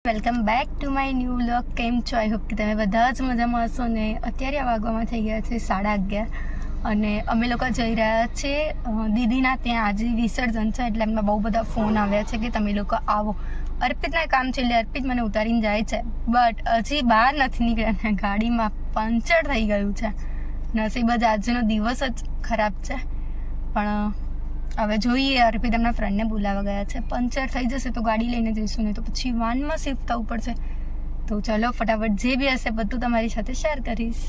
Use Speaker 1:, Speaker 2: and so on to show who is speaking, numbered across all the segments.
Speaker 1: Welcome back to my new vlog. કેમ છો? I hope કે તમે બધા જ મજામાં હશો ને. અત્યારે આ વાગવામાં થઈ ગયા છે 11:30 અને અમે લોકો જઈ રહ્યા છે દીદીના ત્યાં. આજે વિસર્જન છે એટલે એમને બહુ બધા ફોન આવ્યા છે કે તમે લોકો આવો. અર્પિતના કામ છે એટલે અર્પિત મને ઉતારીને જાય છે, બટ હજી બહાર નથી નીકળ્યા ને ગાડીમાં પંચર થઈ ગયું છે. નસીબ જ આજનો દિવસ જ ખરાબ છે, પણ હવે જોઈએ. અર્પિત એમના ફ્રેન્ડને બોલાવવા ગયા છે. પંચર થઈ જશે તો ગાડી લઈને જઈશું, ને તો પછી વાનમાં શિફ્ટ થવું પડશે. તો ચલો ફટાફટ જે બી હશે બધું તમારી સાથે શેર કરીશ.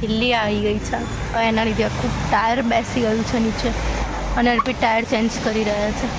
Speaker 1: ખીલ્લી આવી ગઈ છે, એના લીધે આખું ટાયર બેસી ગયું છે નીચે અને અર્પિત ટાયર ચેન્જ કરી રહ્યા છે.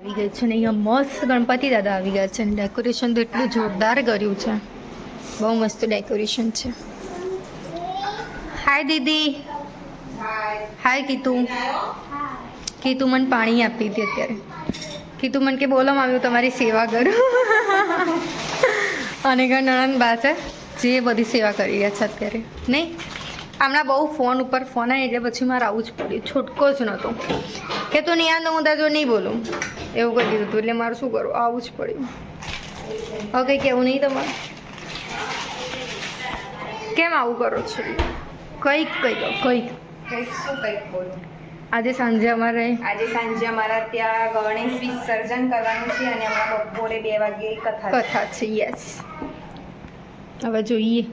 Speaker 1: આવી ગઈ છે ને અહીંયા મસ્ત ગણપતિ દાદા આવી ગયા છે. ડેકોરેશન તો એટલું જોરદાર કર્યું છે, બહુ મસ્ત ડેકોરેશન છે. હાય દીદી. હાય કીતુ. કીતુ મને પાણી આપી હતી અત્યારે. કીતુ મને કે બોલો આવ્યું તમારી સેવા કરું. અને ઘર નણંદ બા છે જે બધી સેવા કરી રહ્યા છે અત્યારે. નહીં, હમણાં બહુ ફોન ઉપર ફોન આવે એટલે પછી મારે આવું જ પડ્યું. છૂટકો જ નહોતો કે તું નહીં આવ તો હું તાજો નહીં બોલું, એવું કરી દીધું હતું. એટલે મારે શું કરવું, આવું જ પડ્યું. હવે કંઈ કહેવું નહીં તમારે? કેમ આવું કરો છો? કંઈક
Speaker 2: શું બોલું?
Speaker 1: આજે સાંજે અમારે
Speaker 2: અમારા ત્યાં ગણેશ વિસર્જન કરવાનું છે અને અમારા બપોરે 2 વાગે
Speaker 1: કથા છે. યસ, હવે જોઈએ.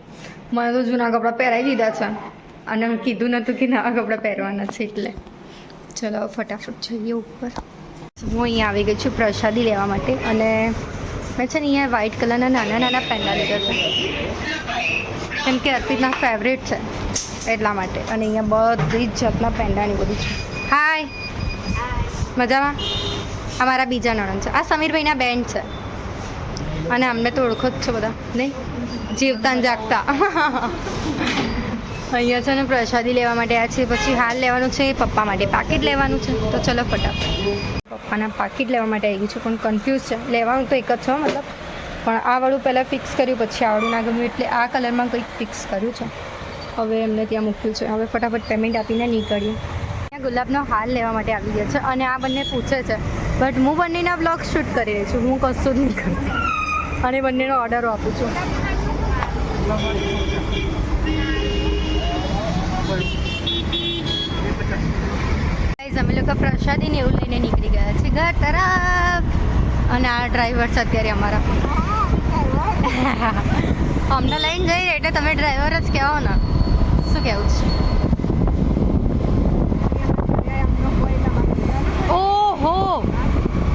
Speaker 1: મને તો જૂના કપડાં પહેરાવી દીધા છે અને મેં કીધું નહોતું કે નવા કપડાં પહેરવાના છે, એટલે ચલો ફટાફટ જઈએ ઉપર. હું અહીંયા આવી ગઈ છું પ્રસાદી લેવા માટે અને મેં છે ને અહીંયા વ્હાઇટ કલરના નાના નાના પેંડા લીધા છે કેમ કે અર્પિતના ફેવરેટ છે એટલા માટે. અને અહીંયા બધી જ જાતના પેંડાની બધું છે. હાય, મજામાં? અમારા બીજા નણંદ છે, આ સમીરભાઈના બેન છે અને અમને તો ઓળખો જ છે બધા, નહીં? જીવતા ને જાગતા. અહીંયા છે ને પ્રસાદી લેવા માટે આ છે. પછી હાલ લેવાનું છે પપ્પા માટે પાકીટ લેવાનું છે. તો ચલો ફટાફટ પપ્પાના પાકીટ લેવા માટે આવી ગયું છું, પણ કન્ફ્યુઝ છે. લેવાનું તો એક જ છે મતલબ, પણ આ વાળું પહેલાં ફિક્સ કર્યું, પછી આ વાળું ના ગમ્યું એટલે આ કલરમાં કંઈક ફિક્સ કર્યું છે. હવે એમને ત્યાં મૂક્યું છે. હવે ફટાફટ પેમેન્ટ આપીને નીકળીએ. ત્યાં ગુલાબનો હાલ લેવા માટે આવી ગયા છે અને આ બંને પૂછે છે, બટ હું બંનેના બ્લોગ શૂટ કરી રહી છું, હું કશું જ નહીં કરતી અને બંનેનો ઓર્ડરો આપું છું. અમે લોકો પ્રસાદી ને એવું લઈને નીકળી ગયા છે ઘર તરફ. અને આ ડ્રાઈવર છે અત્યારે અમારા. અમને લઈને જઈ રહી એટલે તમે ડ્રાઈવર જ કહેવો ને, શું કહેવું છે? ઓહો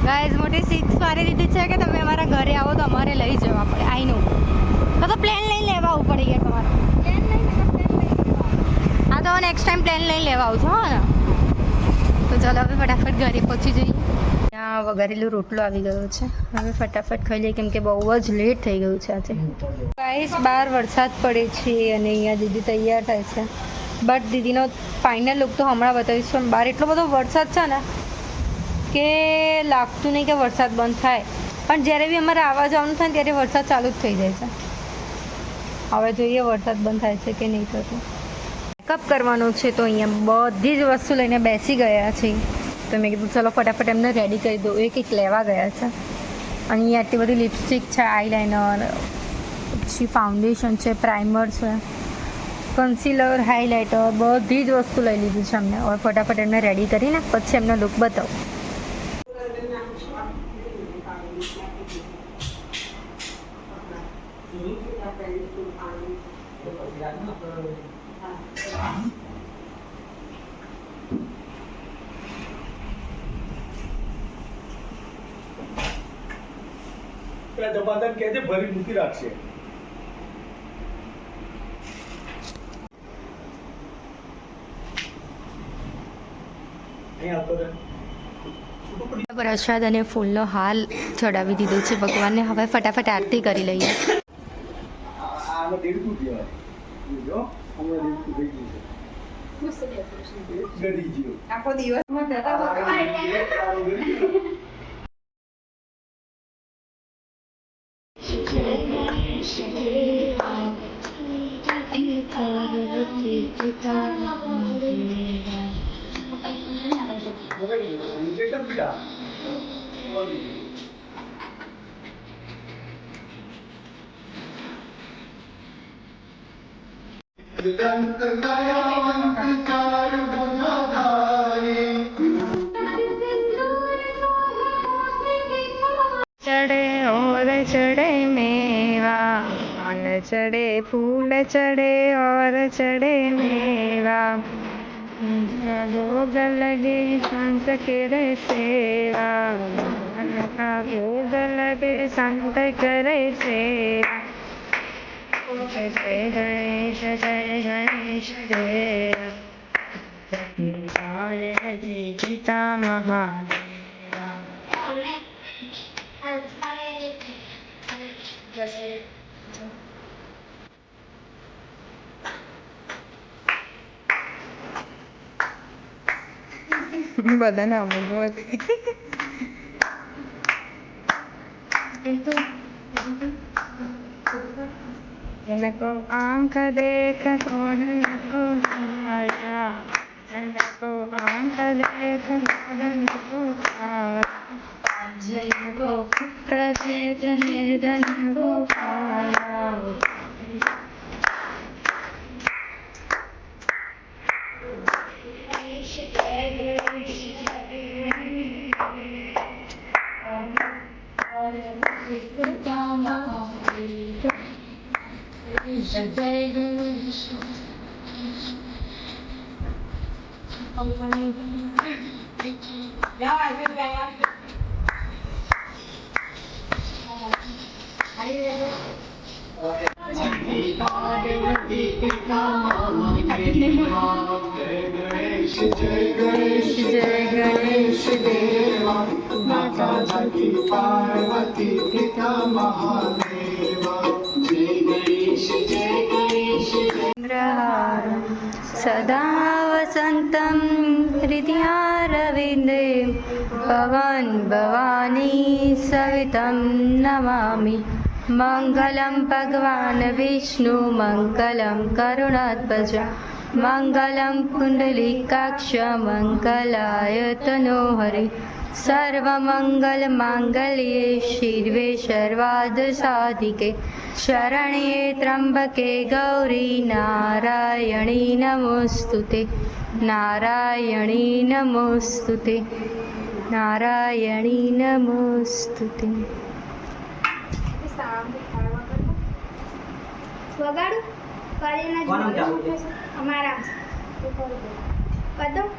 Speaker 1: ગાઈઝ, મોટી 6 મારી દીધી છે કે તમે અમારા ઘરે આવો તો અમારે લઈ જવા પડે. આઈ નો, તો પ્લેન લઈને લેવા આવવું પડે યાર તમારે. હા તો નેક્સ્ટ ટાઈમ પ્લેન લઈને લેવા આવજો. હા ને, તો ચાલો હવે ફટાફટ ઘરે પહોંચી જઈએ. ત્યાં વઘારેલો રોટલો આવી ગયો છે. હવે ફટાફટ ખાઈ લઈએ કેમ કે બહુ જ લેટ થઈ ગયું છે આજે. ગાઈસ, બહાર વરસાદ પડે છે અને અહીંયા દીદી તૈયાર થાય છે, બટ દીદીનો ફાઇનલ લુક તો હમણાં બતાવીશ. પણ બહાર એટલો બધો વરસાદ છે ને કે લાગતું નહીં કે વરસાદ બંધ થાય, પણ જ્યારે બી અમારે આવવા જવાનું થાય ને ત્યારે વરસાદ ચાલુ જ થઈ જાય છે. હવે જોઈએ વરસાદ બંધ થાય છે કે નહીં થતું. મેકઅપ કરવાનો છે તો અહીંયા બધી જ વસ્તુ લઈને બેસી ગયા છે. તો મેં કીધું ચલો ફટાફટ એમને રેડી કરી દઉં. એ કંઈક લેવા ગયા છે. અને અહીંયા આટલી બધી લિપસ્ટિક છે, આઈલાઇનર, પછી ફાઉન્ડેશન છે, પ્રાઇમર છે, કન્સીલર, હાઇલાઇટર, બધી જ વસ્તુ લઈ લીધી છે અમને. હવે ફટાફટ એમને રેડી કરીને પછી એમનો લુક બતાવો.
Speaker 3: દબાદન કહે છે ભરી મૂકી રાખશે.
Speaker 1: પ્રસાદ અને ફૂલનો હાલ ચડાવી દીધો છે ભગવાનને. હવે ફટાફટ આરતી કરી લઈએ.
Speaker 3: આમાં દેડકું કહેવાય. જો હમણાં દેડકું થઈ ગયું છે. ગરી ગયો.
Speaker 2: આખો દિવસમાં જતા
Speaker 1: ચડે ઓર ચડે મેવા, પાન ચડે, ફૂલ ચડે ઓર ચડે મેવા, ભોગ લગે સંત કરે સેવા, ભોગ લગે સંત કરે સેવા. જય ગણેશ જય ગણેશ જય પિતા મહાદેવા. બધાને અમુક को आंख देख सोने को आया, को आंख देख सोने को आया, जय को पुत्र से जय धन को पाया. जय गणेश देवा, माता सती पार्वती पिता महादेवा. जय गणेश इंद्रहारं सदा वसन्तं हृदयारविन्दे, भवान् भवानी सवितं नमामि. मङ्गलं भगवान् विष्णु, मङ्गलं करुणाध्वज, मङ्गलं पुण्डलीकाक्ष, मङ्गलाय तनोहरि. सर्वमङ्गलमाङ्गल्ये शिवे सर्वार्थसाधिके, शरण्ये त्र्यम्बके गौरी नारायणी नमोऽस्तुते. नारायणी नमोऽस्तुते. नारायणी नमोऽस्तुते.
Speaker 4: વગાડું કરીને અમારા કદમ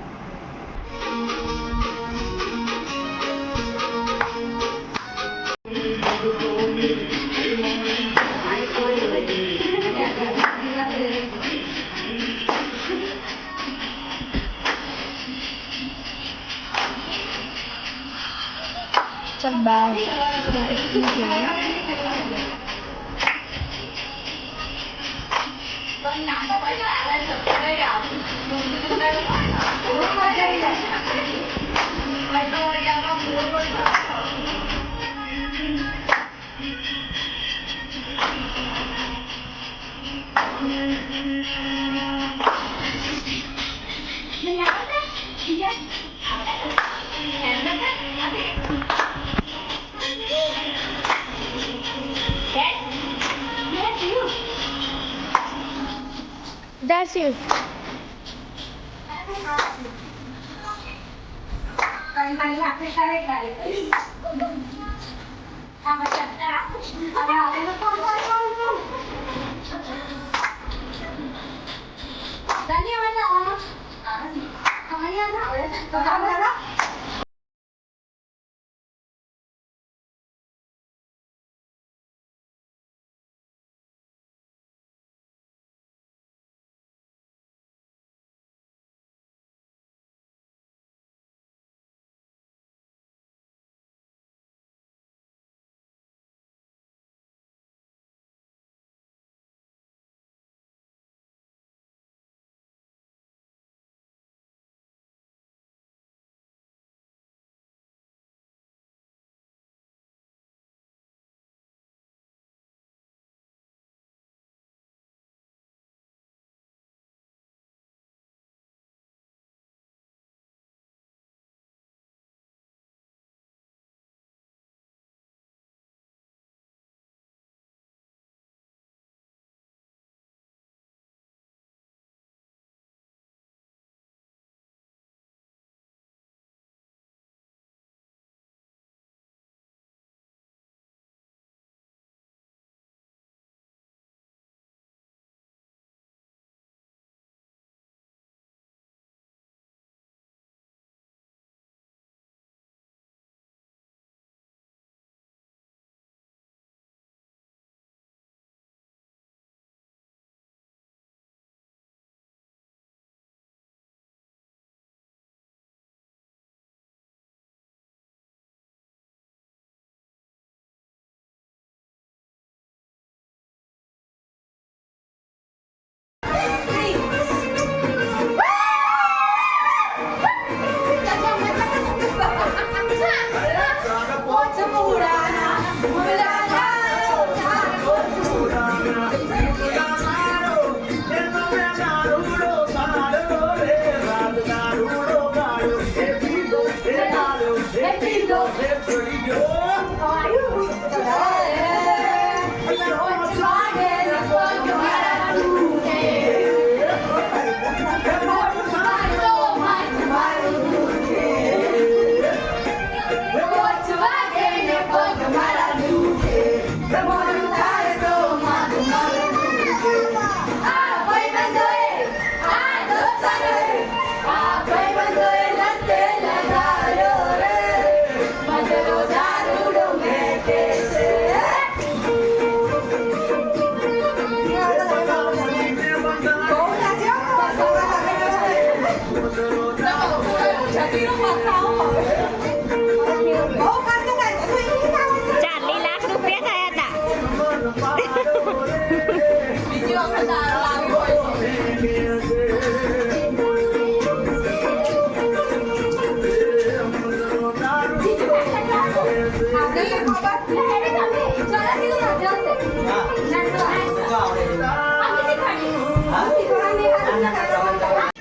Speaker 4: ચલ બાય.
Speaker 1: That's it.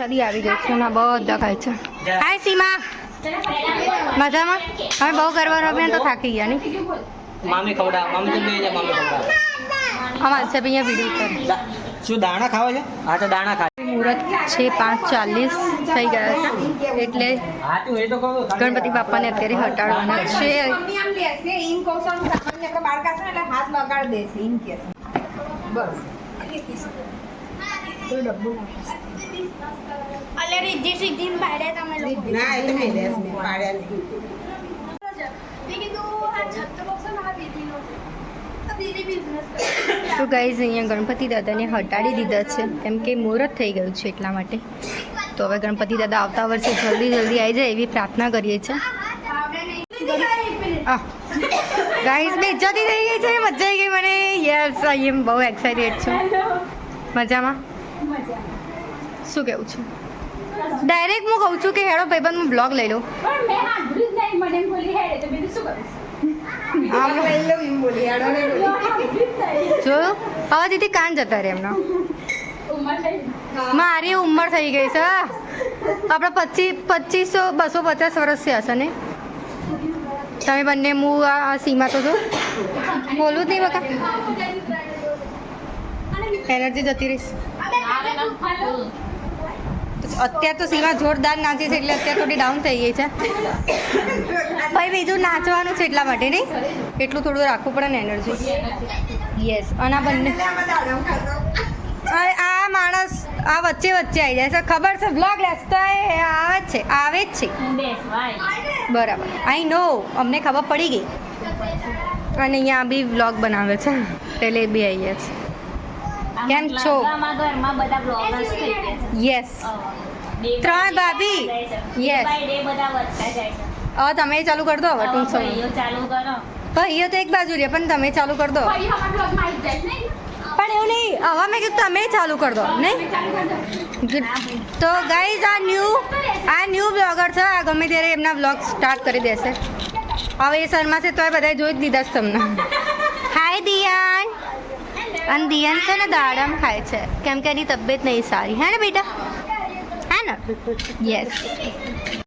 Speaker 1: સદી આવી ગઈ છે એમાં બધા ખાય છે. હાય સીમા, મજામાં? હવે બહુ ગરબા રમ્યા તો થાકી ગયા નહીં?
Speaker 5: મામી ખવડા મામી તો બે છે મામી ખવડા
Speaker 1: અમારે સાહેબ અહીંયા વિડીયો કરે.
Speaker 5: શું દાણા ખાવા છે? હા તો દાણા ખા.
Speaker 1: મુહૂર્ત છે 5:40 થઈ ગયા છે એટલે
Speaker 5: હા તું એ તો કહું
Speaker 1: ગણપતિ બાપાને અત્યારે હટાડવાના છે.
Speaker 2: મમ્મી આમ લેશે ઈન કૌશલ સામાન્ય આપણે બાળકા છે ને એટલે હાથ લગાડ દેશે ઈન કે બસ
Speaker 4: અલે રીજી સીધી પાડ્યા તમે લોકો
Speaker 2: ના એ નહીં દેશ ને પાડ્યા નહીં
Speaker 4: મેં કીધું આ છત્તો બોક્સ ના દીદીનો છે આ દીદી બિઝનેસ
Speaker 1: તો ગાઈઝ અહીંયા ગણપતિ દાદાને હટાડી દીધા છે કેમ કે મુહૂર્ત થઈ ગયું છે એટલા માટે. તો હવે ગણપતિ દાદા આવતા વર્ષે જલ્દી જલ્દી આવી જાય એવી પ્રાર્થના કરીએ છીએ. ગાઈઝ બેઇજ્જતી થઈ ગઈ છે, મજા આવી ગઈ મને. યસ આઈ એમ બહુ એક્સાઇટેડ છું. મજામાં? શું કેવું છે? ડાયરેક્ટ હું કહું છું કે હેડો ભાઈબંધ હું બ્લોગ લઈ લઉં.
Speaker 4: પણ મેં સાંભળ્યું જ નહીં મને એમ બોલી હેડે તો બીજું શું કરું
Speaker 1: જોયું? હવે દીદી કાન જતા રહે એમનો. મારી ઉંમર થઈ ગઈ છે. આપણે 250 વર્ષથી હશે ને? તમે બંને હું આ સીમા તો છો. બોલું જ નહીં બકા, એનર્જી જતી રહીશ. અત્યારે તો સીમા જોરદાર નાચી છે એટલે અત્યારે થોડી ડાઉન થઈ ગઈ છે ભાઈ બીજું નાચવાનું છે એટલા માટે નહીં એટલું થોડું રાખવું પડે ને એનર્જી યસ અને આ બંને અરે આ માણસ આ વચ્ચે આવી જાય છે ખબર છે બ્લોગ લેસતો આવે જ છે બરાબર આઈ નો અમને ખબર પડી ગઈ અને અહીંયા બી વ્લોગ બનાવે છે એટલે એ બી આવી ગયા છે કેમ છો યસ 3 ભાભી યસ હવે તમે ચાલુ કરી દો હવે ટૂંક સમય ભાઈઓ તો એક બાજુ રહે પણ તમે ચાલુ કરી દો પણ એવું નહીં હવે મેં કીધું તમે ચાલુ કરી દો નહીં તો ગાઈઝ આ ન્યૂ બ્લોગર છે આ ગમે ત્યારે એમના બ્લોગ સ્ટાર્ટ કરી દેશે હવે એ શર્મા છે તોય બધાએ જોઈ જ દીધા છે તમને હાય દિયાન અને દિયાન છે ને દાડમ ખાય છે કેમ કે એની તબિયત નહીં સારી હે ને બેટા હે ને યસ